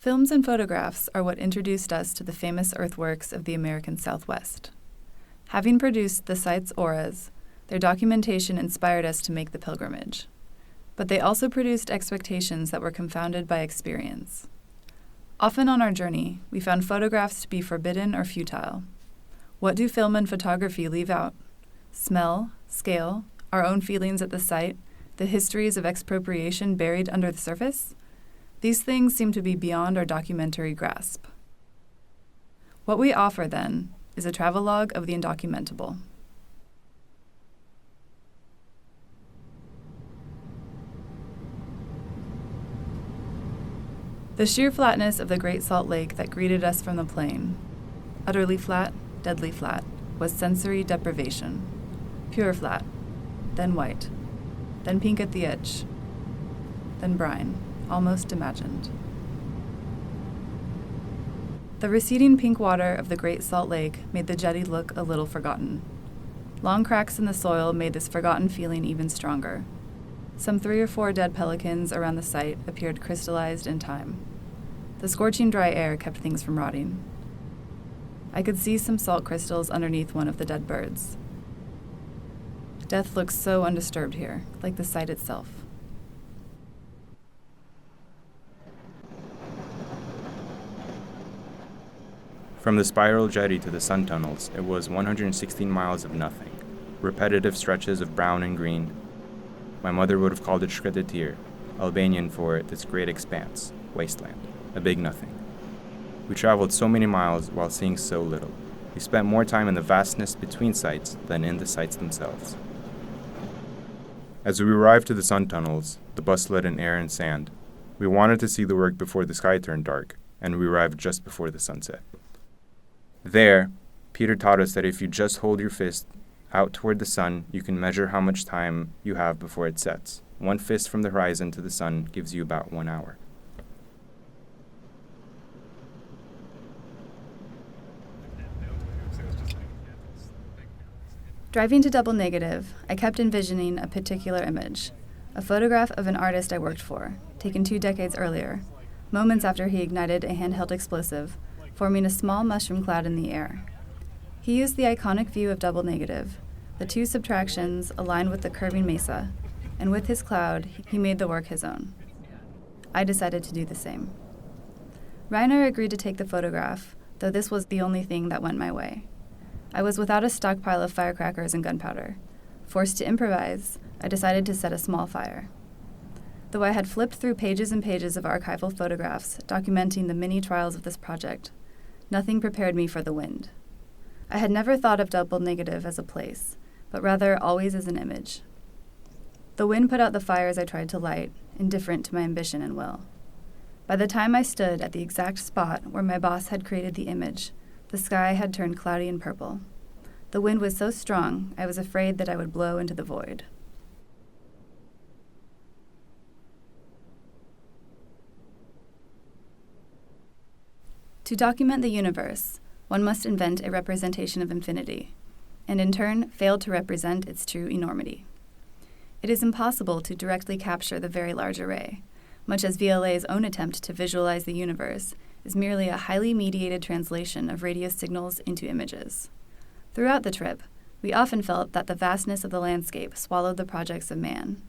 Films and photographs are what introduced us to the famous earthworks of the American Southwest. Having produced the site's auras, their documentation inspired us to make the pilgrimage. But they also produced expectations that were confounded by experience. Often on our journey, we found photographs to be forbidden or futile. What do film and photography leave out? Smell, scale, our own feelings at the site, the histories of expropriation buried under the surface? These things seem to be beyond our documentary grasp. What we offer, then, is a travelogue of the Undocumentable. The sheer flatness of the Great Salt Lake that greeted us from the plain, utterly flat, deadly flat, was sensory deprivation. Pure flat, then white, then pink at the edge, then brine, almost imagined. The receding pink water of the Great Salt Lake made the jetty look a little forgotten. Long cracks in the soil made this forgotten feeling even stronger. Some 3 or 4 dead pelicans around the site appeared crystallized in time. The scorching dry air kept things from rotting. I could see some salt crystals underneath one of the dead birds. Death looks so undisturbed here, like the site itself. From the spiral jetty to the sun tunnels, it was 116 miles of nothing, repetitive stretches of brown and green. My mother would have called it shredetir, Albanian for this great expanse, wasteland, a big nothing. We traveled so many miles while seeing so little. We spent more time in the vastness between sites than in the sites themselves. As we arrived to the sun tunnels, the bus led in air and sand. We wanted to see the work before the sky turned dark, and we arrived just before the sunset. There, Peter taught us that if you just hold your fist out toward the sun, you can measure how much time you have before it sets. 1 fist from the horizon to the sun gives you about 1 hour. Driving to Double Negative, I kept envisioning a particular image, a photograph of an artist I worked for, taken 2 decades earlier, moments after he ignited a handheld explosive, forming a small mushroom cloud in the air. He used the iconic view of Double Negative, the 2 subtractions aligned with the curving mesa, and with his cloud, he made the work his own. I decided to do the same. Rainar agreed to take the photograph, though this was the only thing that went my way. I was without a stockpile of firecrackers and gunpowder. Forced to improvise, I decided to set a small fire. Though I had flipped through pages and pages of archival photographs documenting the many trials of this project, nothing prepared me for the wind. I had never thought of Double Negative as a place, but rather always as an image. The wind put out the fires I tried to light, indifferent to my ambition and will. By the time I stood at the exact spot where my boss had created the image, the sky had turned cloudy and purple. The wind was so strong, I was afraid that I would blow into the void. To document the universe, one must invent a representation of infinity, and in turn fail to represent its true enormity. It is impossible to directly capture the very large array, much as VLA's own attempt to visualize the universe is merely a highly mediated translation of radio signals into images. Throughout the trip, we often felt that the vastness of the landscape swallowed the projects of man,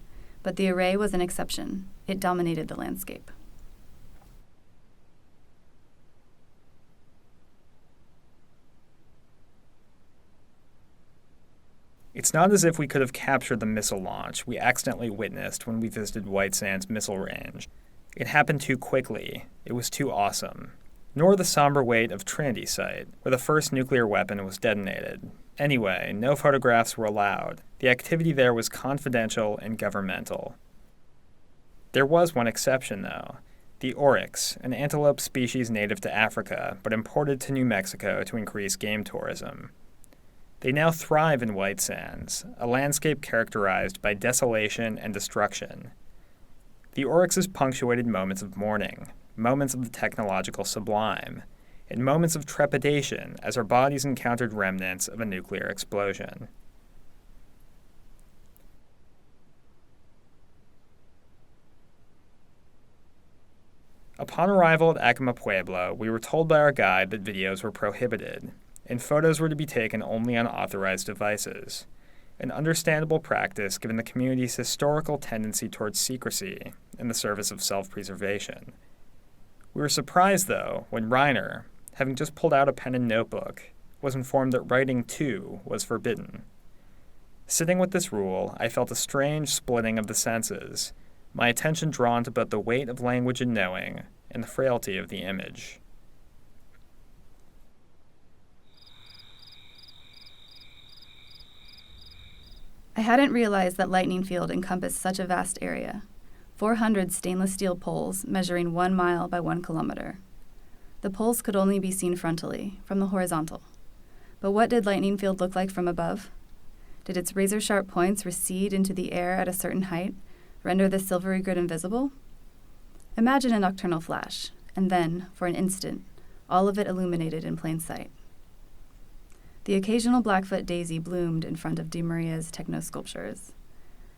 but the array was an exception. It dominated the landscape. It's not as if we could have captured the missile launch we accidentally witnessed when we visited White Sands Missile Range. It happened too quickly. It was too awesome. Nor the somber weight of Trinity Site, where the first nuclear weapon was detonated. Anyway, no photographs were allowed. The activity there was confidential and governmental. There was one exception, though. The oryx, an antelope species native to Africa, but imported to New Mexico to increase game tourism. They now thrive in White Sands, a landscape characterized by desolation and destruction. The oryxes punctuated moments of mourning, moments of the technological sublime, and moments of trepidation as our bodies encountered remnants of a nuclear explosion. Upon arrival at Acoma Pueblo, we were told by our guide that videos were prohibited, and photos were to be taken only on authorized devices, an understandable practice given the community's historical tendency towards secrecy in the service of self-preservation. We were surprised, though, when Rainar, having just pulled out a pen and notebook, was informed that writing, too, was forbidden. Sitting with this rule, I felt a strange splitting of the senses, my attention drawn to both the weight of language and knowing and the frailty of the image. I hadn't realized that Lightning Field encompassed such a vast area. 400 stainless steel poles measuring 1 mile by 1 kilometer. The poles could only be seen frontally, from the horizontal. But what did Lightning Field look like from above? Did its razor-sharp points recede into the air at a certain height, render the silvery grid invisible? Imagine a nocturnal flash, and then, for an instant, all of it illuminated in plain sight. The occasional Blackfoot daisy bloomed in front of Di Maria's techno-sculptures.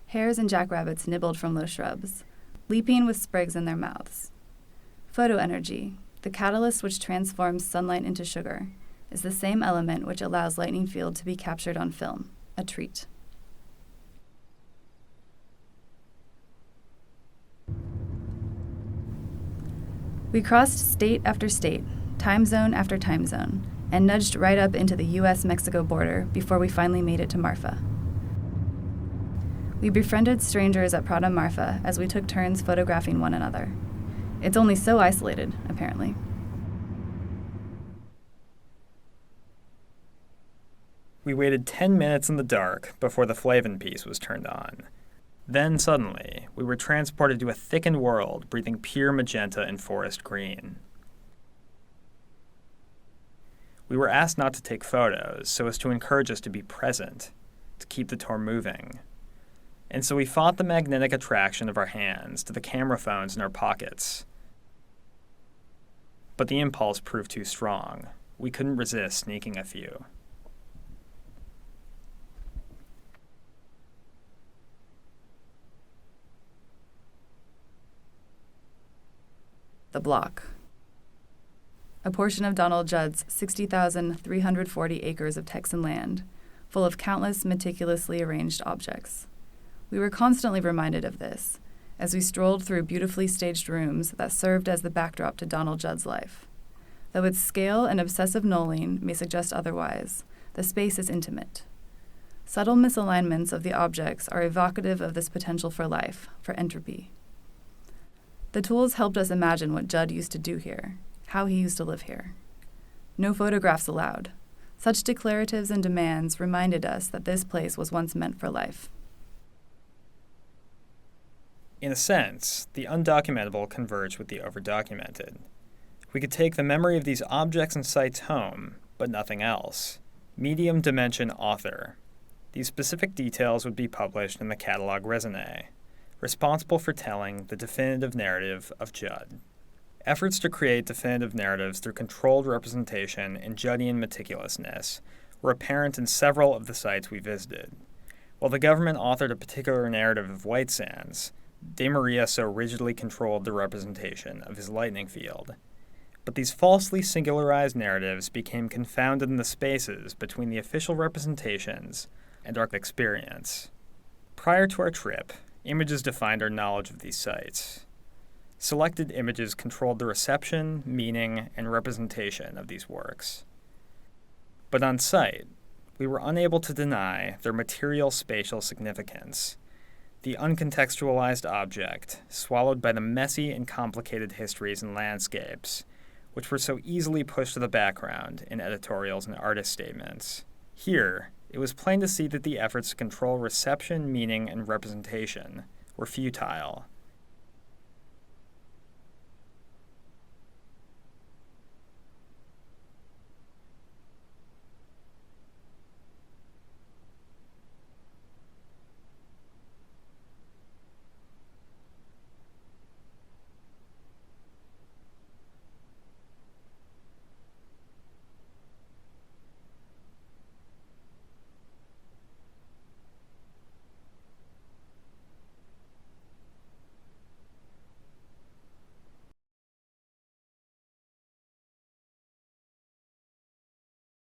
Hares and jackrabbits nibbled from low shrubs, leaping with sprigs in their mouths. Photoenergy, the catalyst which transforms sunlight into sugar, is the same element which allows Lightning Field to be captured on film, a treat. We crossed state after state, time zone after time zone, and nudged right up into the U.S.-Mexico border before we finally made it to Marfa. We befriended strangers at Prada Marfa as we took turns photographing one another. It's only so isolated, apparently. We waited 10 minutes in the dark before the Flavin piece was turned on. Then, suddenly, we were transported to a thickened world breathing pure magenta and forest green. We were asked not to take photos so as to encourage us to be present, to keep the tour moving. And so we fought the magnetic attraction of our hands to the camera phones in our pockets. But the impulse proved too strong. We couldn't resist sneaking a few. The Block. A portion of Donald Judd's 60,340 acres of Texan land, full of countless meticulously arranged objects. We were constantly reminded of this as we strolled through beautifully staged rooms that served as the backdrop to Donald Judd's life. Though its scale and obsessive knolling may suggest otherwise, the space is intimate. Subtle misalignments of the objects are evocative of this potential for life, for entropy. The tools helped us imagine what Judd used to do here, how he used to live here. No photographs allowed. Such declaratives and demands reminded us that this place was once meant for life. In a sense, the undocumentable converged with the overdocumented. We could take the memory of these objects and sites home, but nothing else. Medium dimension author. These specific details would be published in the catalog raisonné, responsible for telling the definitive narrative of Judd. Efforts to create definitive narratives through controlled representation and Juddian meticulousness were apparent in several of the sites we visited. While the government authored a particular narrative of White Sands, De Maria so rigidly controlled the representation of his lightning field. But these falsely singularized narratives became confounded in the spaces between the official representations and our experience. Prior to our trip, images defined our knowledge of these sites. Selected images controlled the reception, meaning, and representation of these works. But on site, we were unable to deny their material spatial significance, the uncontextualized object swallowed by the messy and complicated histories and landscapes, which were so easily pushed to the background in editorials and artist statements. Here, it was plain to see that the efforts to control reception, meaning, and representation were futile,